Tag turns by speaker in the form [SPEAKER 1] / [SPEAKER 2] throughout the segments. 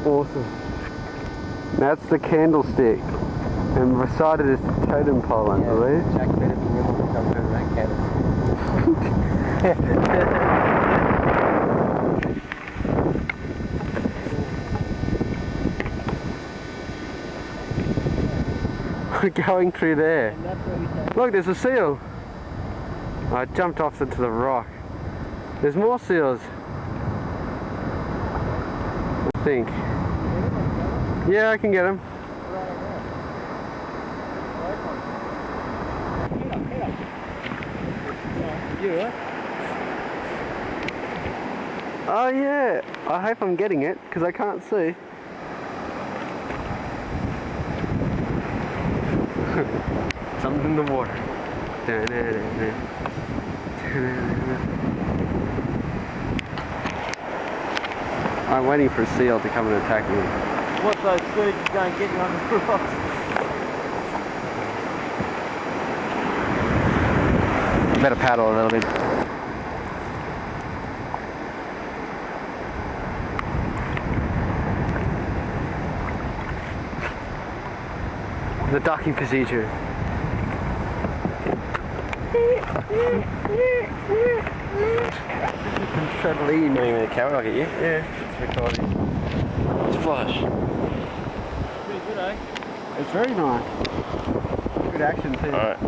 [SPEAKER 1] Awesome. That's the candlestick. And beside it is the totem pole, I believe.
[SPEAKER 2] Jack better be able to come through that
[SPEAKER 1] We're going through there. Look, there's a seal. I jumped off into the rock. There's more seals. I think. Yeah, I can get them. Oh yeah, I hope I'm getting it because I can't see. Something in the water. I'm waiting for a seal to come and attack me.
[SPEAKER 2] What's those birds going to get you on the rocks?
[SPEAKER 1] Better paddle a little bit. The docking procedure. Try to lean.
[SPEAKER 2] Moving the camera, I'll get you.
[SPEAKER 1] Yeah.
[SPEAKER 2] It's recording. It's flush. Pretty good, eh?
[SPEAKER 1] It's very nice. Good action too.
[SPEAKER 2] Alright,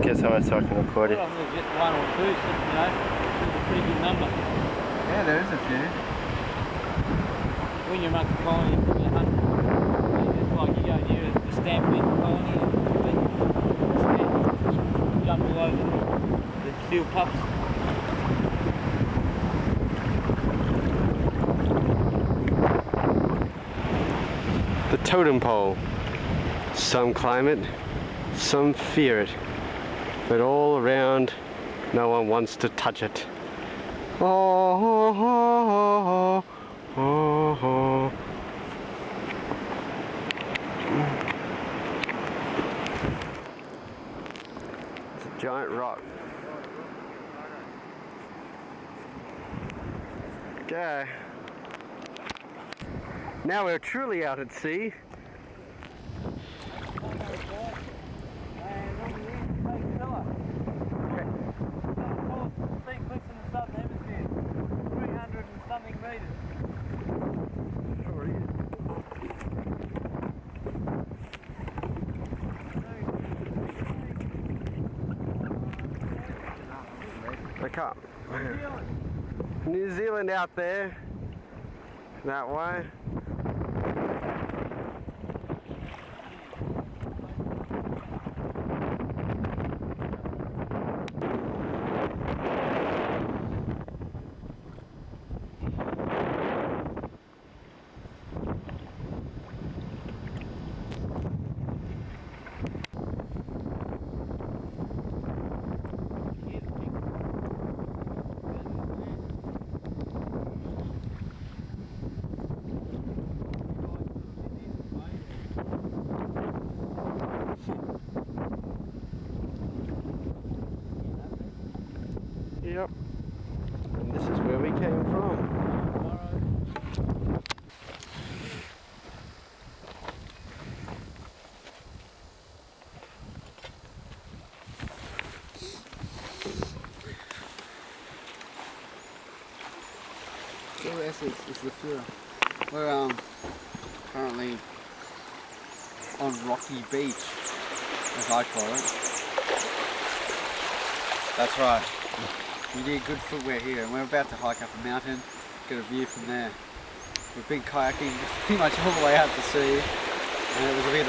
[SPEAKER 2] get someone so I can record it.
[SPEAKER 3] I'm going to get one or two, so, you know, it's a pretty good number.
[SPEAKER 1] Yeah, there is a few.
[SPEAKER 3] When you're amongst the colony, it's probably 100. It's like you go near the stampede colony and jump all over the steel pups.
[SPEAKER 1] The totem pole. Some climb it, some fear it, but all around, no one wants to touch it. Oh, oh, oh, oh, oh. It's a giant rock. Okay. Now we're truly out at sea. I can't. New Zealand out there. That way. Yep. And this is where we came from. So Essex is the fear. We're currently on Rocky Beach, as I call it. That's right. We need good footwear here, and we're about to hike up a mountain, get a view from there. We've been kayaking pretty much all the way out to sea, and it was a bit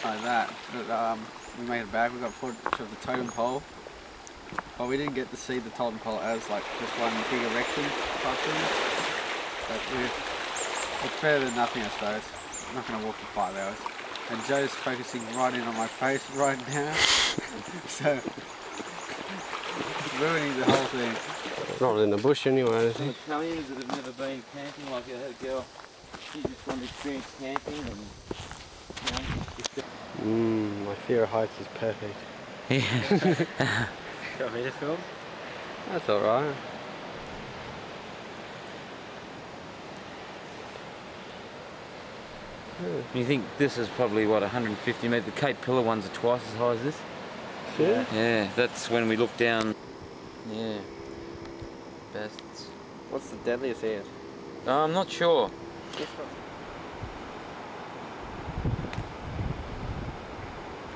[SPEAKER 1] like that. But we made it back. We got footage of the totem pole, but we didn't get to see the totem pole as like just one big erection type thing. But it's better than nothing, I suppose. I'm not going to walk for 5 hours. And Joe's focusing right in on my face right now, so it's ruining the whole thing. Not in the bush anyway, I think.
[SPEAKER 3] Italians that have never been camping, like a girl, she just wanted to experience camping and, you know,
[SPEAKER 1] My fear of heights is perfect.
[SPEAKER 3] Yeah. Got me to film?
[SPEAKER 1] That's alright.
[SPEAKER 2] You think this is probably, what, 150 metres? The Cape Pillar ones are twice as high as this.
[SPEAKER 1] Yeah.
[SPEAKER 2] Yeah, that's when we look down. Yeah. Bests.
[SPEAKER 1] What's the deadliest ant?
[SPEAKER 2] I'm not sure.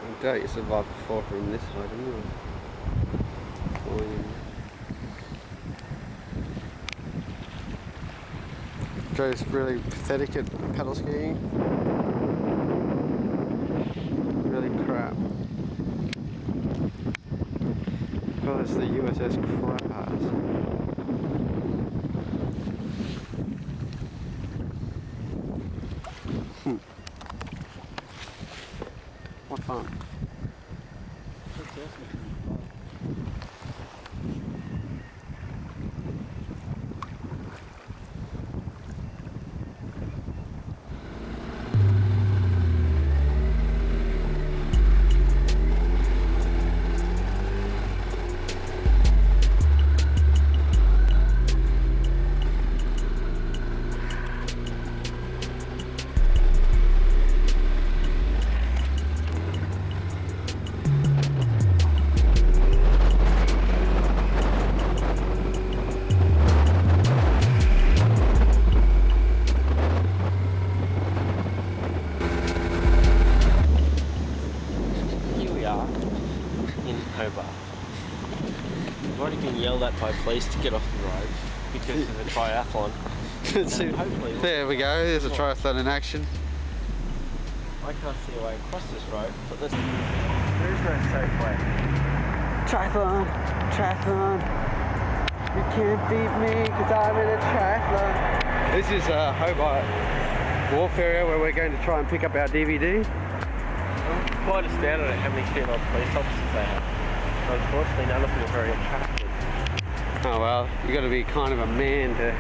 [SPEAKER 1] I doubt you survived before from this side, didn't you? Joe's really pathetic at paddle skiing. Really crap. Well, it's the USS Crapaz. What fun.
[SPEAKER 4] Hobart. We've already been yelled at by police to get off the road because of the triathlon. Hopefully,
[SPEAKER 1] there we go, there's a triathlon in action.
[SPEAKER 4] I can't see a way across this road, but there's no safe way.
[SPEAKER 1] Triathlon, triathlon. You can't beat me because I'm in a triathlon. This is Hobart Wharf area where we're going to try and pick up our DVD.
[SPEAKER 4] I'm quite astounded at how many female police officers they have. Unfortunately, none of them are very attractive.
[SPEAKER 1] Oh well, you got to be kind of a man to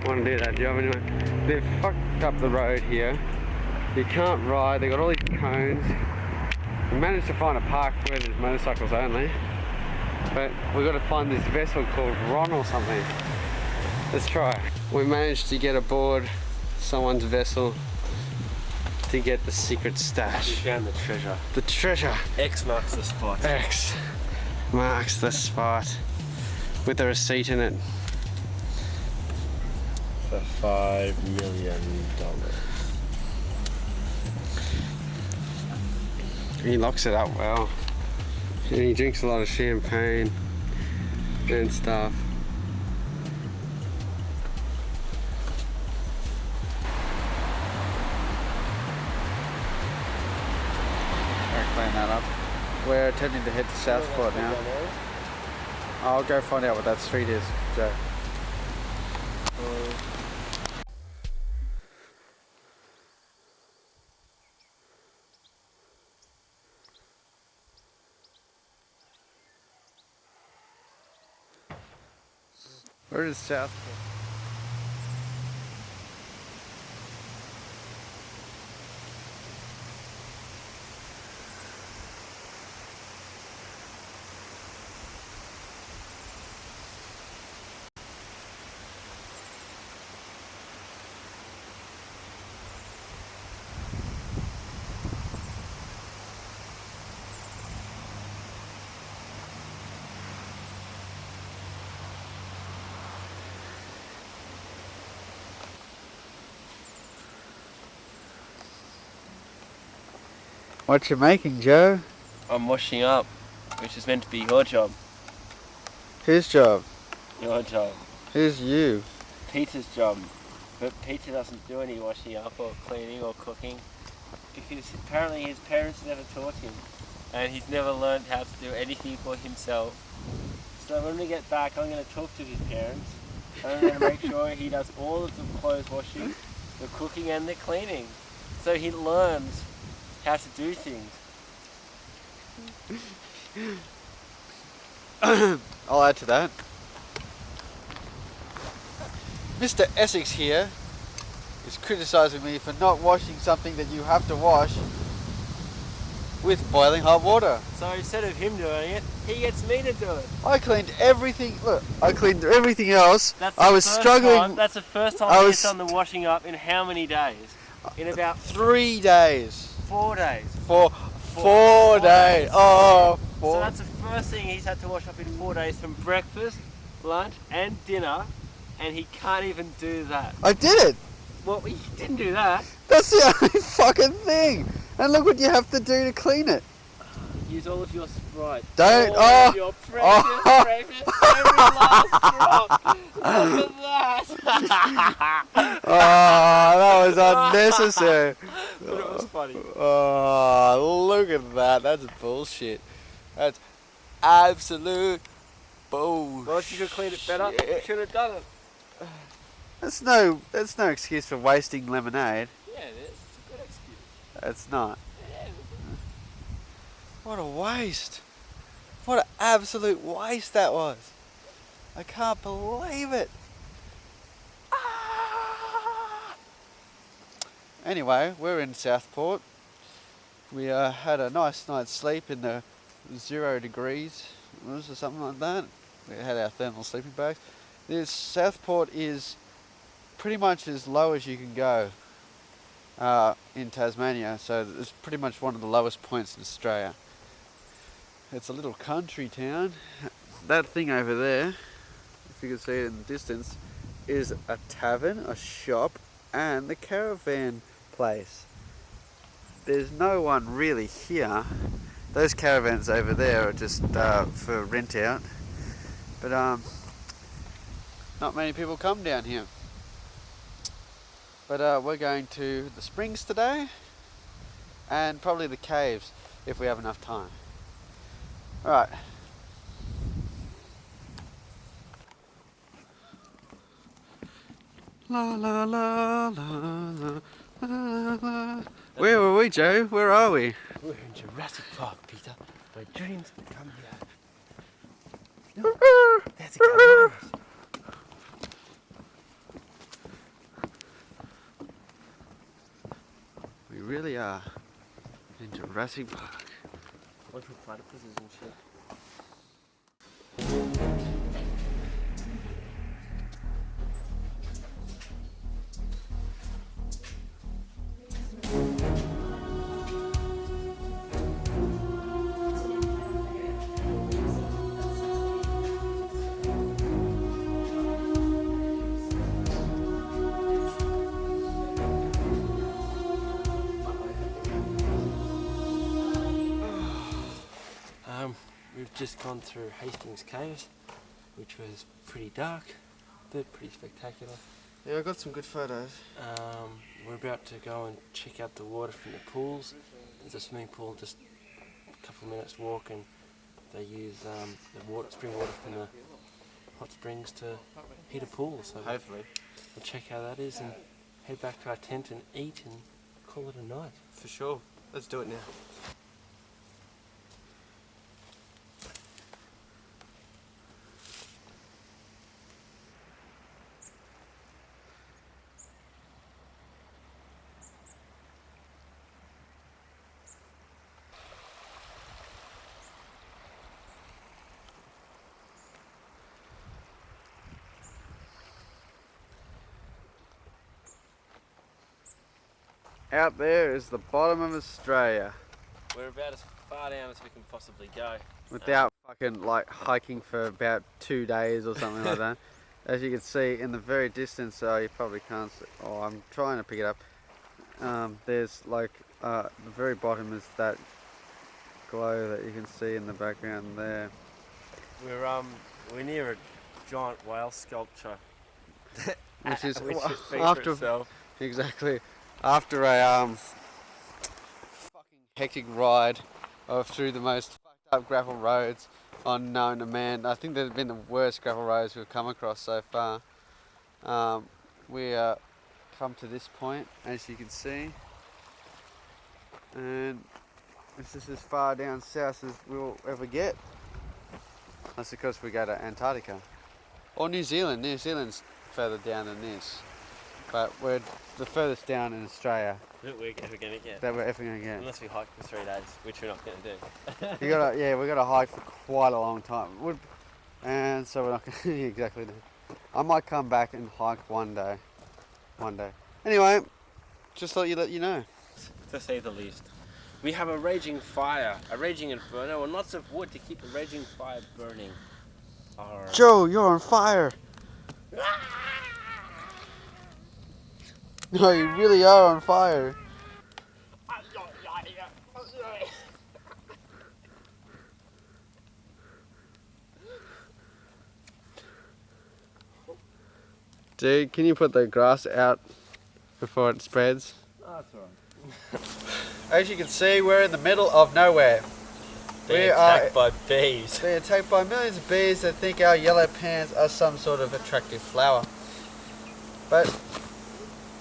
[SPEAKER 1] want to do that job anyway. They've fucked up the road here. You can't ride, they've got all these cones. We managed to find a park where there's motorcycles only. But we've got to find this vessel called Ron or something. Let's try. We managed to get aboard someone's vessel to get the secret stash.
[SPEAKER 4] We found the treasure.
[SPEAKER 1] The treasure.
[SPEAKER 4] X marks the spot.
[SPEAKER 1] X marks the spot with a receipt in it.
[SPEAKER 4] For $5 million.
[SPEAKER 1] He locks it up well. And he drinks a lot of champagne and stuff. Clean that up. We're attempting to head to Southport now. I'll go find out what that street is, Joe. Where is Southport? What you making, Joe?
[SPEAKER 4] I'm washing up, which is meant to be your job.
[SPEAKER 1] Whose job?
[SPEAKER 4] Your job.
[SPEAKER 1] Who's you?
[SPEAKER 4] Peter's job. But Peter doesn't do any washing up or cleaning or cooking because apparently his parents never taught him and he's never learned how to do anything for himself. So when we get back, I'm going to talk to his parents and I'm going to make sure he does all of the clothes washing, the cooking and the cleaning. So he learns how to do things.
[SPEAKER 1] I'll add to that. Mr. Essex here is criticising me for not washing something that you have to wash with boiling hot water.
[SPEAKER 4] So instead of him doing it, he gets me to do it.
[SPEAKER 1] I cleaned everything. Look, I cleaned everything else.
[SPEAKER 4] That's
[SPEAKER 1] I was
[SPEAKER 4] the first
[SPEAKER 1] struggling.
[SPEAKER 4] That's the first time he's done the washing up in how many days? in about
[SPEAKER 2] 3 days.
[SPEAKER 4] 4 days.
[SPEAKER 2] Four days. Oh,
[SPEAKER 4] So
[SPEAKER 2] 4.
[SPEAKER 4] that's the first thing he's had to wash up in 4 days, from breakfast, lunch and dinner, and he can't even do that.
[SPEAKER 2] I did it.
[SPEAKER 4] Well, he didn't do that.
[SPEAKER 2] That's the only fucking thing. And look what you have to do to clean it.
[SPEAKER 4] Use all of your Sprite.
[SPEAKER 2] Don't-
[SPEAKER 4] All
[SPEAKER 2] oh,
[SPEAKER 4] of your precious, every last drop. Look at that.
[SPEAKER 2] Oh, that was unnecessary.
[SPEAKER 4] But it was funny.
[SPEAKER 2] Oh, look at that. That's bullshit. That's absolute bullshit.
[SPEAKER 4] Well, if you could clean it better, you should have done it.
[SPEAKER 2] That's no excuse for wasting lemonade.
[SPEAKER 4] Yeah, it is. It's a good excuse.
[SPEAKER 2] It's not.
[SPEAKER 4] Yeah.
[SPEAKER 2] What a waste. What an absolute waste that was. I can't believe it. Ah. Anyway, we're in Southport. We had a nice night's sleep in the 0 degrees, or something like that. We had our thermal sleeping bags. This Southport is pretty much as low as you can go in Tasmania, so it's pretty much one of the lowest points in Australia. It's a little country town. That thing over there, if you can see it in the distance, is a tavern, a shop, and the caravan place. There's no one really here. Those caravans over there are just for rent out, but not many people come down here. But we're going to the springs today, and probably the caves if we have enough time. Alright. La la la la la la. Where were we, Joe? Where are we?
[SPEAKER 4] We're in Jurassic Park, Peter, where dreams become reality. Look, there's a calamari.
[SPEAKER 2] We really are in Jurassic Park.
[SPEAKER 4] Bunch of platypuses and shit. We've just gone through Hastings Caves, which was pretty dark, but pretty spectacular.
[SPEAKER 2] Yeah, I got some good photos.
[SPEAKER 4] We're about to go and check out the water from the pools. There's a swimming pool just a couple of minutes walk, and they use the spring water from the hot springs to heat a pool. So
[SPEAKER 2] Hopefully.
[SPEAKER 4] we'll check how that is and head back to our tent and eat and call it a night.
[SPEAKER 2] For sure. Let's do it now. Out there is the bottom of Australia.
[SPEAKER 4] We're about as far down as we can possibly go.
[SPEAKER 2] Without fucking like hiking for about 2 days or something like that. As you can see in the very distance, you probably can't see. Oh, I'm trying to pick it up. There's like the very bottom is that glow that you can see in the background there.
[SPEAKER 4] We're near a giant whale sculpture,
[SPEAKER 2] Which is
[SPEAKER 4] which speaks
[SPEAKER 2] after
[SPEAKER 4] for itself.
[SPEAKER 2] exactly after a fucking hectic ride through the most fucked up gravel roads unknown to man. I think they've been the worst gravel roads we've come across so far. We come to this point, as you can see, and this is as far down south as we'll ever get. That's because we go to Antarctica or New Zealand. New Zealand's further down than this, but we're the furthest down in Australia
[SPEAKER 4] That we're ever going to get.
[SPEAKER 2] that we're ever going to get.
[SPEAKER 4] Unless we hike for 3 days, which we're not going to do.
[SPEAKER 2] We got to hike for quite a long time, and so we're not going to exactly do. I might come back and hike one day. Anyway, Just thought you'd let you know.
[SPEAKER 4] To say the least. We have a raging fire, a raging inferno, and lots of wood to keep the raging fire burning. Arr.
[SPEAKER 2] Joe, you're on fire. No, you really are on fire. Dude, can you put the grass out before it spreads?
[SPEAKER 4] Oh, that's alright.
[SPEAKER 2] As you can see, we're in the middle of nowhere.
[SPEAKER 4] Being attacked by bees.
[SPEAKER 2] Being attacked by millions of bees that think our yellow pants are some sort of attractive flower. But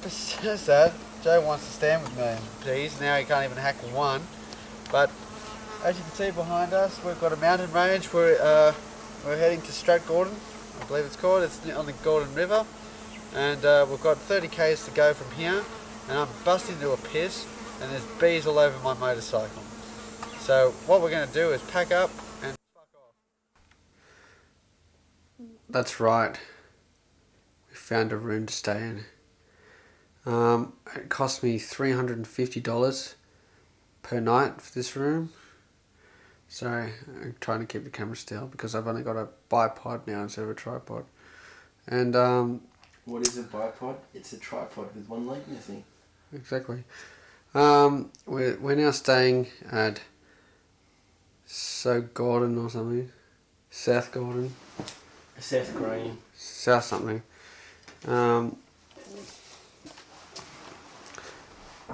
[SPEAKER 2] besides that, Joe wants to stand with millions of bees. Now he can't even hack one. But as you can see behind us, we've got a mountain range. We're heading to Stratgordon, I believe it's called. It's on the Gordon River. And we've got 30 k's to go from here. And I'm busting into a piss. And there's bees all over my motorcycle. So what we're going to do is pack up and fuck off. That's right. We found a room to stay in. It cost me $350 per night for this room. Sorry, I'm trying to keep the camera still because I've only got a bipod now instead of a tripod. And
[SPEAKER 5] what is a bipod? It's a tripod with one leg missing.
[SPEAKER 2] Exactly. We're now staying at Gordon or something. South Gordon.
[SPEAKER 5] Seth Green.
[SPEAKER 2] South something.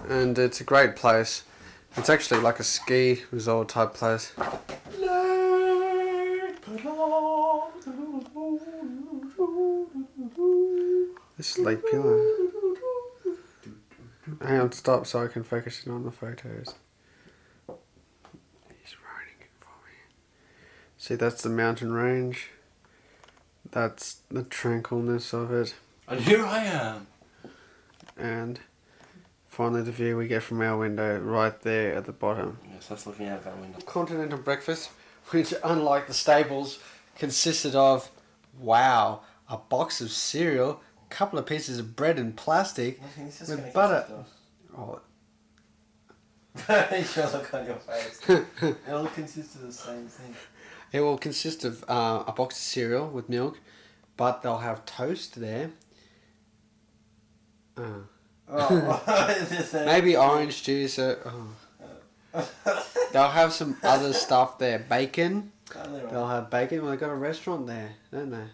[SPEAKER 2] And it's a great place. It's actually like a ski resort type place. This is Lake Pillar. Hang on, stop so I can focus in on the photos. He's writing it for me. See, that's the mountain range. That's the tranquilness of it.
[SPEAKER 5] And here I am.
[SPEAKER 2] And finally the view we get from our window right there at the bottom.
[SPEAKER 5] Yes, that's looking out of that window.
[SPEAKER 2] Continental breakfast, which unlike the stables, consisted of, wow, a box of cereal, a couple of pieces of bread in plastic with butter. Oh.
[SPEAKER 5] You sure look on your face. It all consists of the same thing.
[SPEAKER 2] It will consist of a box of cereal with milk, but they'll have toast there. Maybe orange juice. They'll have some other stuff there. Bacon. They'll have bacon. Well, they've got a restaurant there, don't they?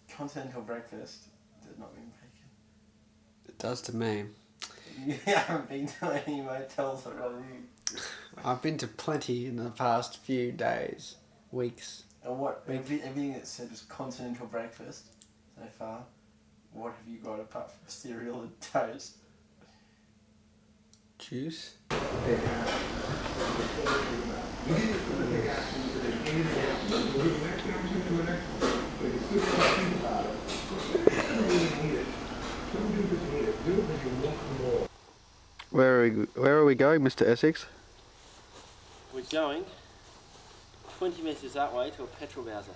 [SPEAKER 5] Continental breakfast does not mean bacon.
[SPEAKER 2] It does to me.
[SPEAKER 5] You haven't been to any motels or you?
[SPEAKER 2] I've been to plenty in the past few days, weeks.
[SPEAKER 5] And what, everything that said was continental breakfast so far, what have you got apart from cereal and toast?
[SPEAKER 2] Juice. Where are we going, Mr. Essex?
[SPEAKER 4] We're going 20 metres that way to a petrol bowser.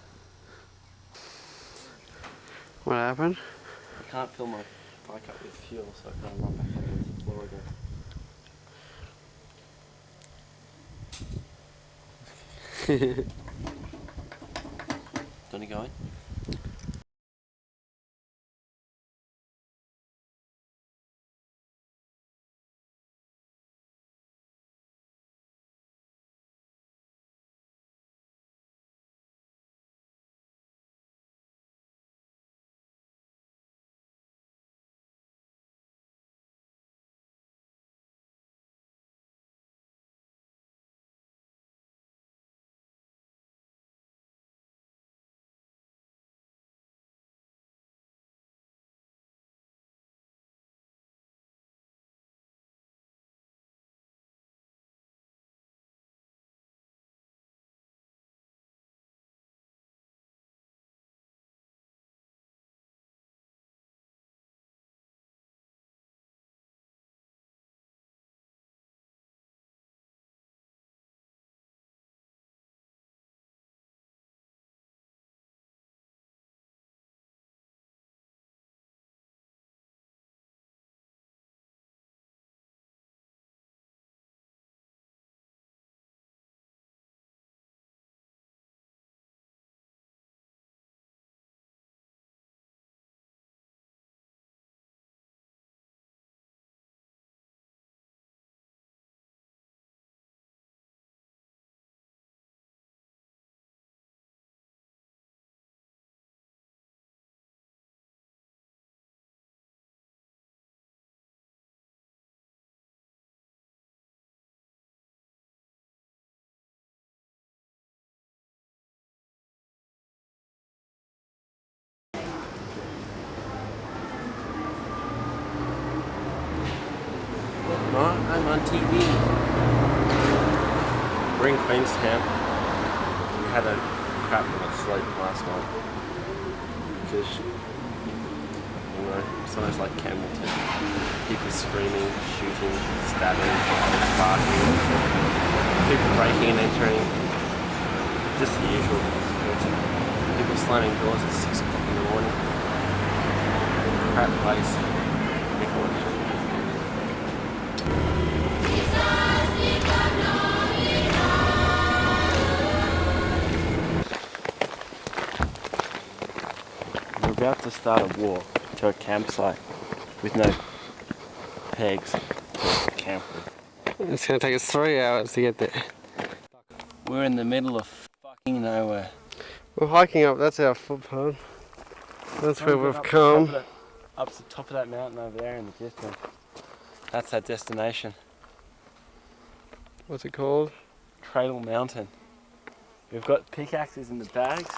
[SPEAKER 2] What happened?
[SPEAKER 4] I can't fill my bike up with fuel, so I can't run back up the floor again. Don't you go in? Alright, I'm on TV. We're in Queenstown. We had a crap night's sleep last night. Because, you know, somewhere like Campbellton, people screaming, shooting, stabbing, barking, people breaking and entering. Just the usual. People slamming doors at 6 o'clock in the morning. Crap place. Nicholas. We're about to start a walk to a campsite with no pegs to camp with.
[SPEAKER 1] It's going to take us 3 hours to get there.
[SPEAKER 4] We're in the middle of fucking nowhere.
[SPEAKER 1] We're hiking up, that's our footpath. That's where we've come.
[SPEAKER 4] Up to the top of that mountain over there in the distance. That's our destination.
[SPEAKER 1] What's it called?
[SPEAKER 4] Cradle Mountain. We've got pickaxes in the bags.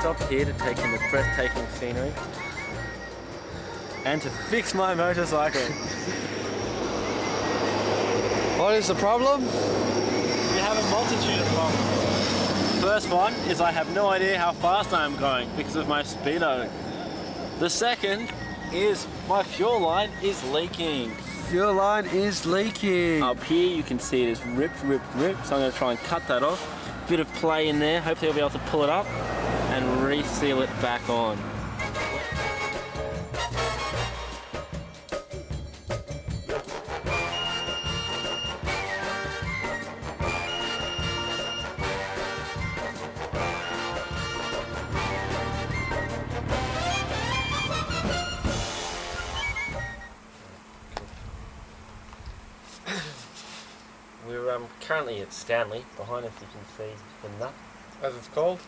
[SPEAKER 4] Stopped here to take in the breathtaking scenery and to fix my motorcycle.
[SPEAKER 2] What is the problem?
[SPEAKER 4] We have a multitude of problems. First one is I have no idea how fast I am going because of my speedo. The second is my fuel line is leaking.
[SPEAKER 2] Fuel line is leaking.
[SPEAKER 4] Up here you can see it is ripped, so I'm going to try and cut that off. Bit of play in there, hopefully I'll be able to pull it up and reseal it back on. We're currently at Stanley. Behind us you can see the nut.
[SPEAKER 1] As it's called?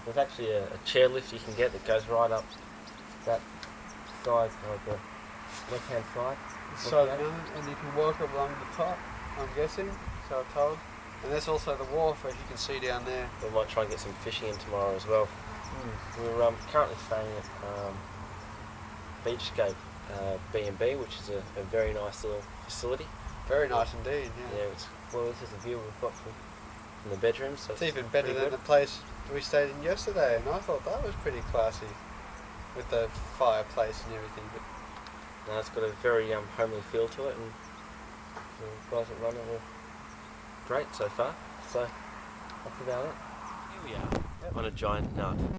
[SPEAKER 4] There's actually a chairlift you can get that goes right up that side like left-hand side.
[SPEAKER 2] So and you can walk along the top, I'm guessing, so I've told. And there's also the wharf, as you can see down there.
[SPEAKER 4] We might try and get some fishing in tomorrow as well. We're currently staying at Beachscape B&B, which is a very nice little facility.
[SPEAKER 2] Very nice indeed, yeah.
[SPEAKER 4] Yeah, this is the view we've got from the bedroom. So
[SPEAKER 2] It's even better than the place we stayed in yesterday, and I thought that was pretty classy with the fireplace and everything. But
[SPEAKER 4] no, it's got a very homely feel to it, and the guys that run it are great so far. So that's about it. Here we are on a giant nut.